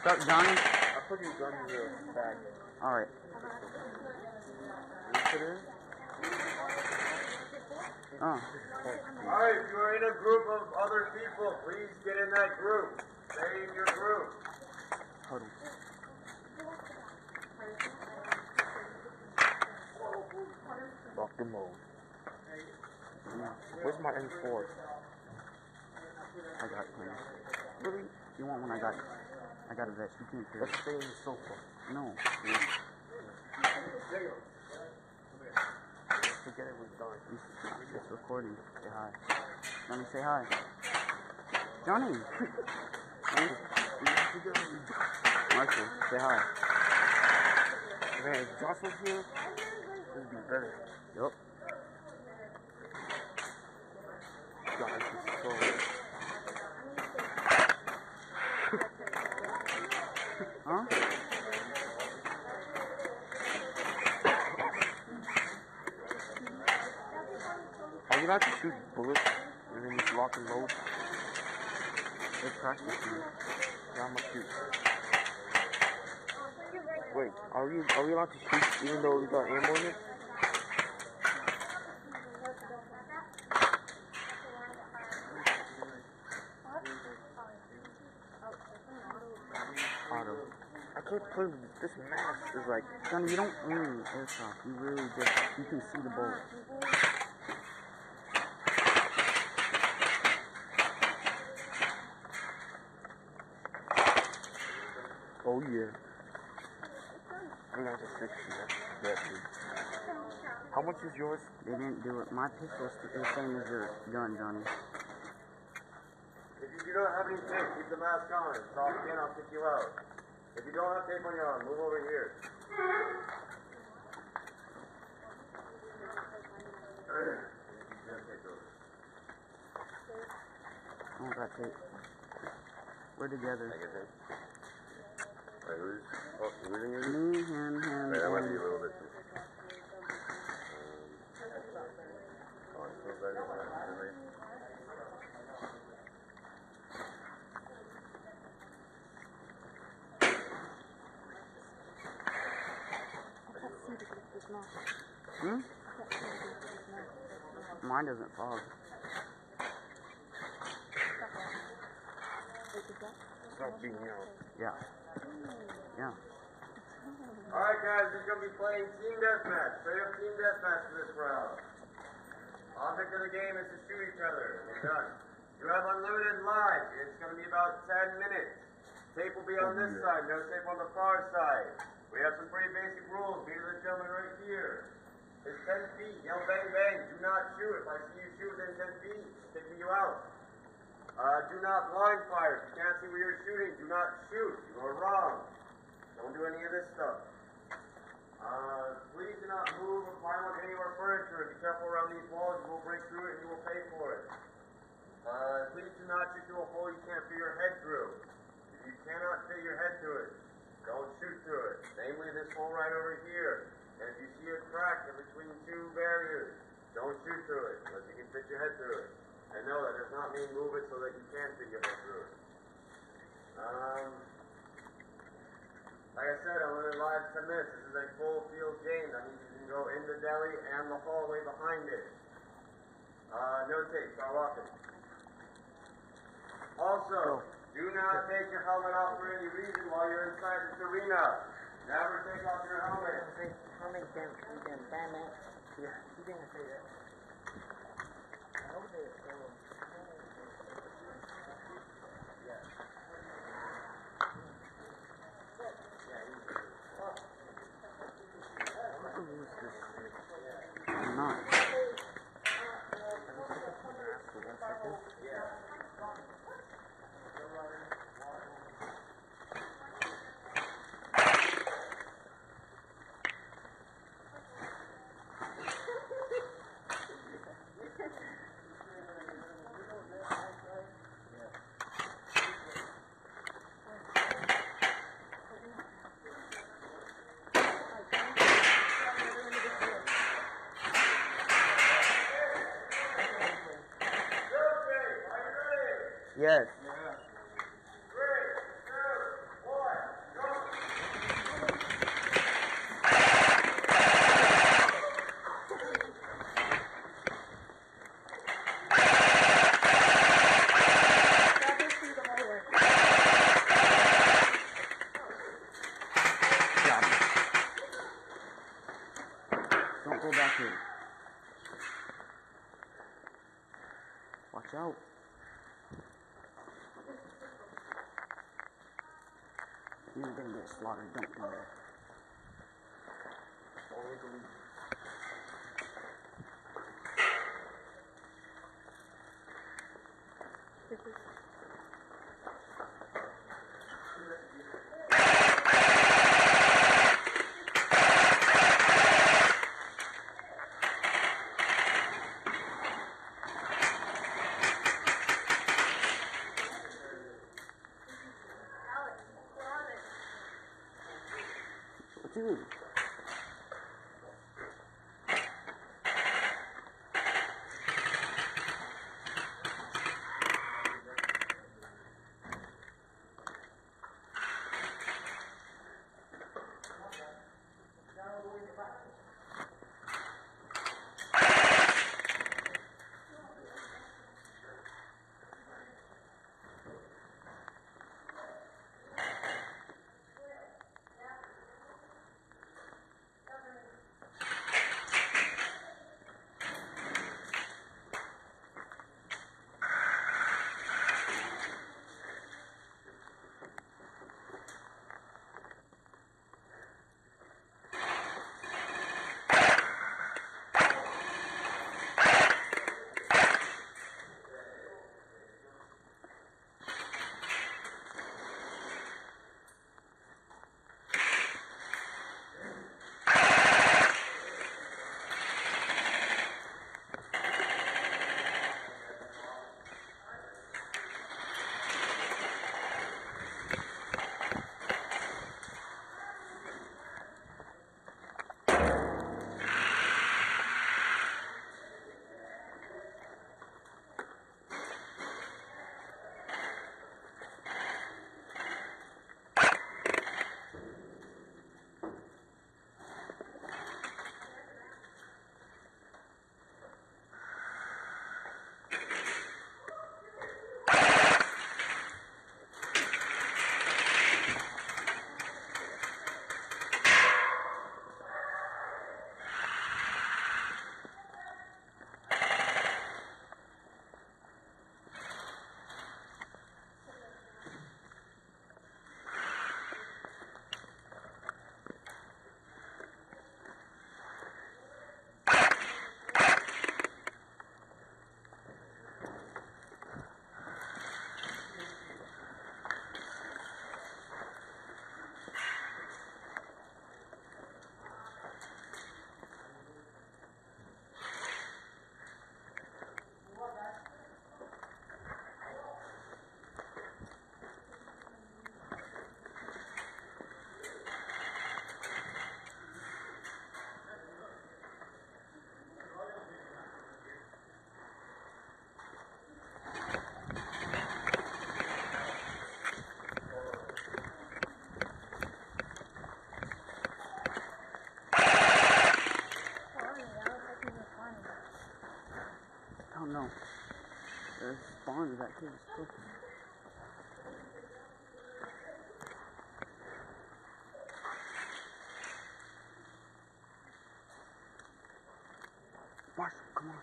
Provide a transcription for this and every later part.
What's up, Johnny? I put your gun in your bag. Alright. You put it in? Alright, if you're in a group of other people, please get in that group. Stay in your group. Hold on. Lock the mode. Where's my M4? I got it. Really? You want one? I got it. I got a vest. You can't carry it. Let's stay on the sofa. No. Forget it was done. It's recording. Say hi. Johnny, say hi. Johnny! Marshall, say hi. Man, if Josh was here, this would be better. Yup. Josh is so... Huh? Are you allowed to shoot bullets and then just lock and load? It's practicing. Yeah, I'm gonna shoot. Wait, are we allowed to shoot even though we got ammo in it? Auto. I can't play this mask. Is like, Johnny, you don't aim airsoft. You really just, you can see the bullet. oh yeah. I'm gonna have to fix that. How much is yours? They didn't do it. My pistol's the same as your gun, Johnny. If you do not have any tape, keep the mask on. Talk again, I'll kick you out. If you don't have tape on your arm, move over here. I don't got tape. We're together. I get tape. Wait, who's in your Me, him, Wait, that might be a and... little bit too. Hmm? Mine doesn't fog. Stop being out. Yeah. Yeah. Alright guys, we're going to be playing Team Deathmatch. Straight up Team Deathmatch for this round. Object of the game is to shoot each other. We're done. You have unlimited lives. It's going to be about 10 minutes. Tape will be on this side, no tape on the far side. We have some pretty basic rules. These are the gentlemen right here. It's 10 feet. Yell bang bang. Do not shoot. If I see you shoot within 10 feet, kicking you out. Do not blind fire. If you can't see where you're shooting, do not shoot. You are wrong. Don't do any of this stuff. Please do not move or climb on any of our furniture. Be careful around these walls. You will break through it and you will pay for it. Please do not shoot through a hole you can't fit your head through. If you cannot fit your head through it, don't shoot through it. Namely this hole right over here. And if you see a crack in between two barriers, don't shoot through it unless you can fit your head through it. And no, that does not mean move it so that you can fit your head through it. Like I said, I'm only live 10 minutes. This is a full field game. That means you can go in the deli and the hallway behind it. No tape. Start walking. Also, do not take your helmet off for any reason while you're inside this arena. Never take off your helmet. How many can Batman? Yeah, you didn't say that. I hope they I'm not. Yes. Yeah. 3, 2, 1. Watch out. You're gonna get slaughtered, don't do that. Only believe. What you mean? Oh no. There's spawns that kid's too. Marshall, come on.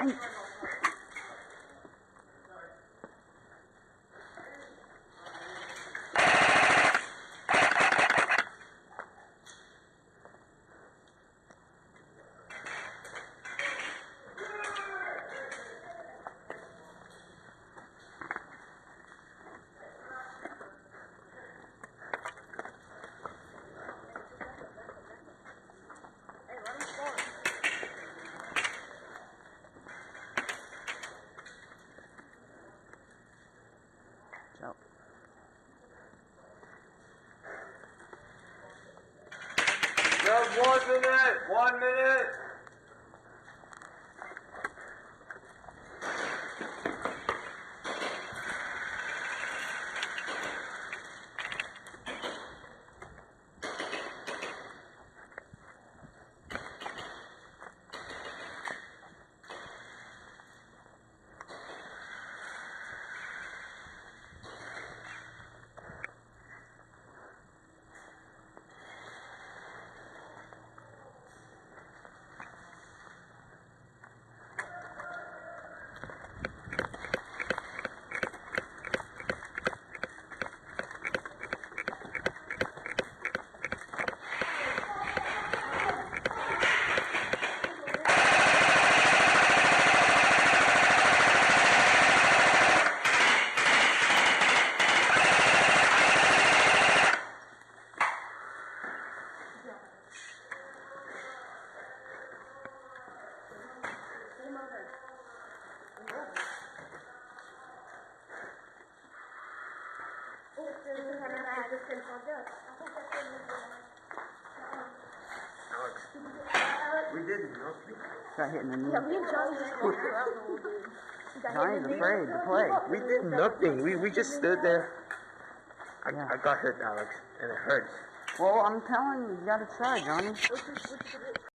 Dang. So. Just 1 minute. 1 minute. We didn't know. Got hit in the knee. Yeah, me and Johnny just walked around the whole dude. Johnny's afraid to play. We did nothing. We just stood there. Yeah. I got hurt, Alex, and it hurts. Well, I'm telling you, you gotta try, Johnny. What's your